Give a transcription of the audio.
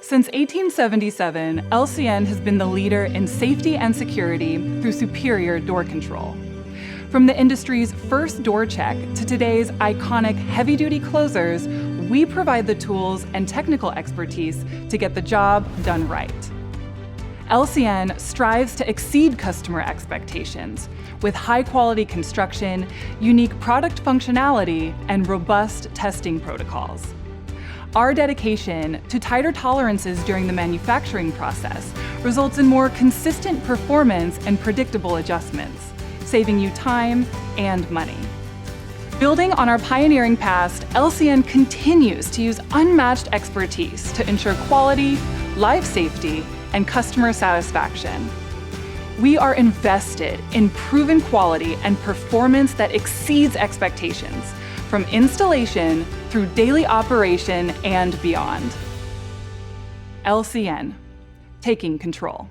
Since 1877, LCN has been the leader in safety and security through superior door control. From the industry's first door check to today's iconic heavy-duty closers, we provide the tools and technical expertise to get the job done right. LCN strives to exceed customer expectations with high-quality construction, unique product functionality, and robust testing protocols. Our dedication to tighter tolerances during the manufacturing process results in more consistent performance and predictable adjustments, saving you time and money. Building on our pioneering past, LCN continues to use unmatched expertise to ensure quality, life safety, and customer satisfaction. We are invested in proven quality and performance that exceeds expectations, from installation through daily operation and beyond. LCN, taking control.